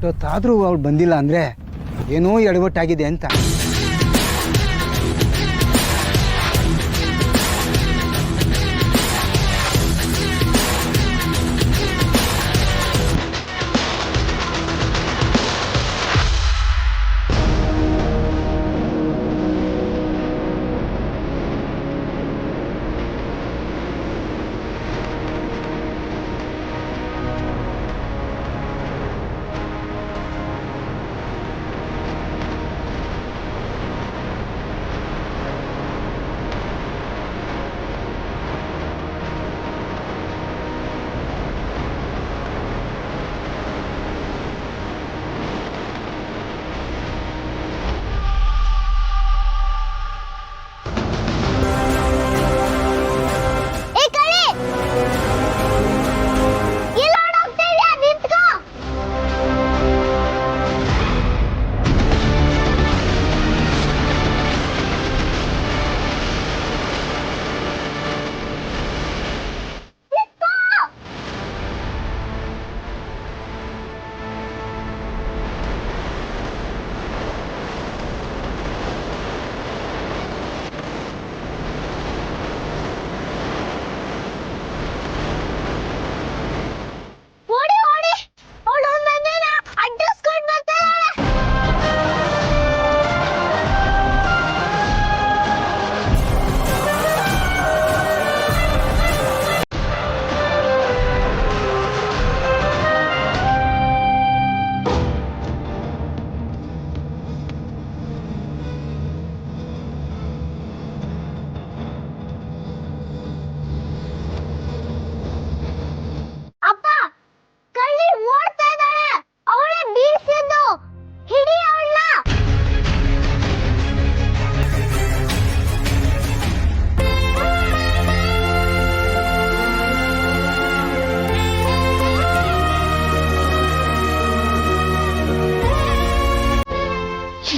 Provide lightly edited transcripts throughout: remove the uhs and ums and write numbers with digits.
ಇಷ್ಟೊತ್ತಾದರೂ ಅವಳು ಬಂದಿಲ್ಲ ಅಂದರೆ ಏನೋ ಎಡವಟ್ಟಾಗಿದೆ ಅಂತ.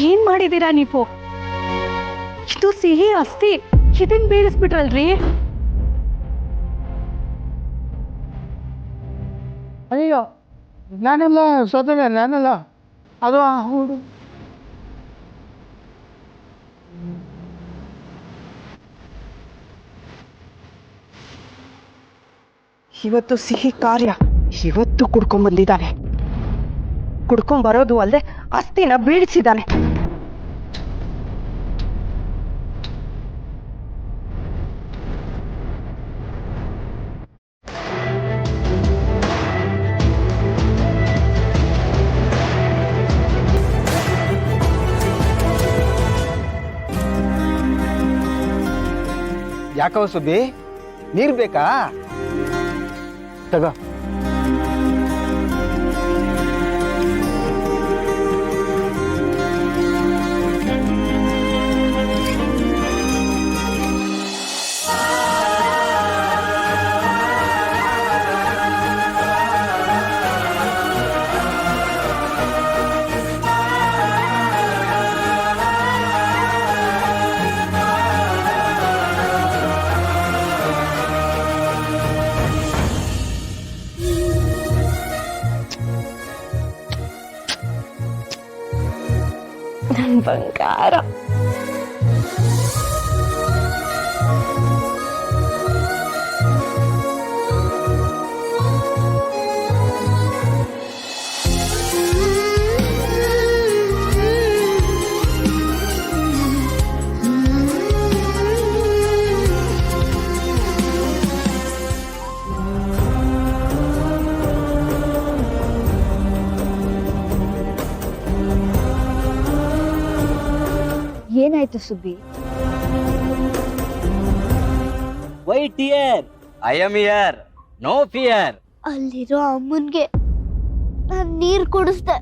ಏನ್ ಮಾಡಿದೀರಾ ನೀವು? ಇದು ಸಿಹಿ ಅಸ್ತಿ, ಇದನ್ ಬೀಳಿಸ್ಬಿಟ್ರಲ್ರಿ. ಅಯ್ಯೋ, ನಾನೆಲ್ಲ ಸೋತನೆ, ನಾನಲ್ಲ ಅದು ಹುಡು. ಇವತ್ತು ಸಿಹಿ ಕಾರ್ಯ, ಇವತ್ತು ಕುಡ್ಕೊಂಡ್ಬಂದಿದ್ದಾನೆ. ಕುಡ್ಕೊಂಡ್ಬರೋದು ಅಲ್ಲದೆ ಅಸ್ತಿನ ಬೀಳಿಸಿದ್ದಾನೆ. ಯಾಕವ ಸುಬ್ಬಿ, ನೀರು ಬೇಕಾ? ತಗೋ. ನನ್ ಬಂಗಾರ. ಏನಾಯ್ತು Subbi? Wait here. I am here. No fear. ಅಲ್ಲಿರೋ ಅಮ್ಮನ್ಗೆ ನಾನ್ ನೀರ್ ಕುಡಿಸ್ದೆ.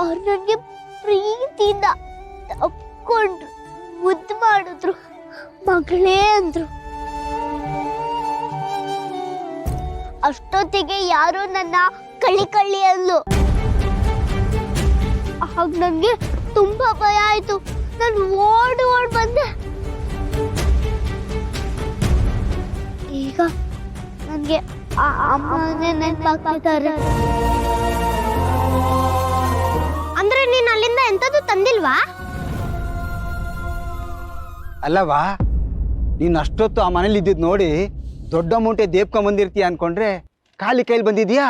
ಅವ್ರು ನನ್ಗೆ ಪ್ರೀತಿಯಿಂದ ತಪ್ಕೊಂಡ್ರು, ಮುದ್ದು ಮಾಡಿದ್ರು, ಮಗಳೇ ಅಂದ್ರು. ಅಷ್ಟೊತ್ತಿಗೆ ಯಾರೋ ನನ್ನ ಕಳ್ಳಿ ಅಂದ್ಲು. ಆಗ ನನ್ಗೆ ತುಂಬಾ ಭಯ ಆಯ್ತು. ನಾನು ಓಡ್ ಬಂದೆ. ಈಗ ನನ್ಗೆ ಅಮ್ಮನೇ ನೆನ್ಪಾಗ್ತಿದ್ದಾರೆ. ಅಂದ್ರೆ ನೀನ್ ಅಲ್ಲಿಂದ ಎಂತದ್ದು ತಂದಿಲ್ವಾ? ಅಲ್ಲವಾ, ನೀನು ಅಷ್ಟೊತ್ತು ಆ ಮನೇಲಿ ಇದ್ದಿದ್ದು ನೋಡಿ ದೊಡ್ಡ ಮೂಟೆ ದೇಪ್ಕೊಂಬಂದಿರ್ತೀಯ ಅನ್ಕೊಂಡ್ರೆ ಖಾಲಿ ಕೈಲಿ ಬಂದಿದ್ಯಾ?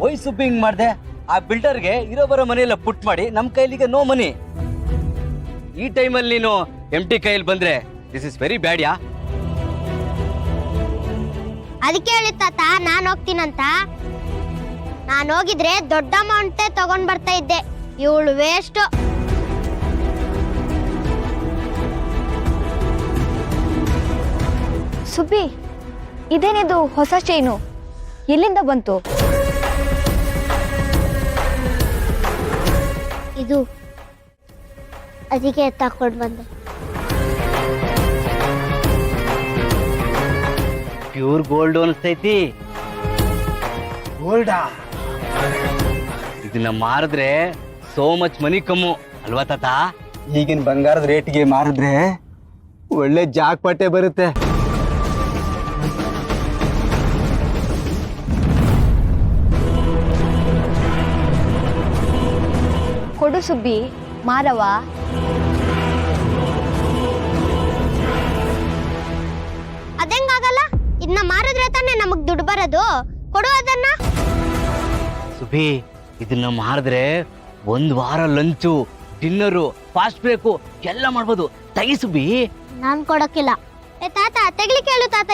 ವೈ ಸುಬ್ಬಿ ಹಿಂಗ್ ಮಾಡ್ದೆ? ಆ ಬಿಲ್ಡರ್ಗೆ ಇರೋ ಬರೋ ಮನೆಯೆಲ್ಲ ಪುಟ್ ಮಾಡಿ ನಮ್ ಕೈಲಿಗೆ ನೋ ಮನಿ. ಈ ಟೈಮಲ್ಲಿ ನೀನು ಎಂಟಿ ಕೈಯಲ್ಲಿ ಬಂದ್ರೆ ದಿಸ್ ಇಸ್ ವೆರಿ ಬ್ಯಾಡ್ ಯಾ. ಅದಕ್ಕೆ ಹೇಳಿ ತಾತ ನಾನ್ ಹೋಗ್ತೀನಂತ. ನಾನು ಹೋಗಿದ್ರೆ ದೊಡ್ಡ ಅಮೌಂಟೇ ತಗೊಂಡ್ ಬರ್ತಾ ಇದ್ದೆ. ಇವಳು ವೇಸ್ಟ್. ಸುಬ್ಬಿ, ಇದೇನಿದು ಹೊಸ ಚೈನು? ಎಲ್ಲಿಂದ ಬಂತು? ಇದು ಅದಕ್ಕೆ ತಕೊಂಡ್ ಬಂದೆ. ಪ್ಯೂರ್ ಗೋಲ್ಡ್ ಅನಿಸ್ತೈತಿ. ಗೋಲ್ಡಾ? ಇದನ್ನ ಮಾರಿದ್ರೆ ಸೋ ಮಚ್ ಮನಿ ಕಮ್ಮು ಅಲ್ವಾ ತಾತ? ಈಗಿನ ಬಂಗಾರದ ರೇಟ್ಗೆ ಮಾರಿದ್ರೆ ಒಳ್ಳೆ ಜಾಕ್ಪಾಟೆ ಬರುತ್ತೆ. ಕೊಡು ಸುಬ್ಬಿ, ಮಾರವ. ಅದಂಗಾಗಲ್ಲ. ಇದನ್ನ ಮಾರಿದ್ರೆ ತಾನೇ ನಮಗ್ ದುಡ್ಡು ಬರೋದು. ಕೊಡು ಅದನ್ನ. ಸುಬಿ, ಇದನ್ನ ಮಾರಿದ್ರೆ 1 ವಾರ ಲಂಚು, ಡಿನ್ನರು, ಫಾಸ್ಟ್ ಬ್ರೇಕು ಎಲ್ಲ ಮಾಡ್ಬೋದು. ತೆಗಿ ಸುಬಿ. ನಾನ್ ಕೊಡಕ್ಕಿಲ್ಲ. ತಾತ ತೆಗ್ಲಿಕ್ಕೆ ಹೇಳು ತಾತ.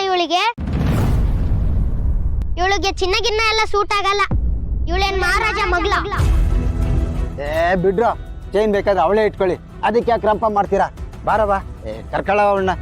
ಇವಳಿಗೆ ಚಿನ್ನ ಗಿನ್ನ ಎಲ್ಲ ಸೂಟ್ ಆಗಲ್ಲ. ಇವಳೇನ್ ಮಹಾರಾಜ ಮಗ್ಲ. ಬಿಡ್ರೋ, ಚೈನ್ ಬೇಕಾದ್ರೆ ಅವಳೇ ಇಟ್ಕೊಳ್ಳಿ. ಅದಕ್ಕೆ ಯಾಕೆ ರಂಪ ಮಾಡ್ತೀರಾ? ಬಾರವಾ, ಕರ್ಕೊಳ್ಳ ಅವಳನ್ನ.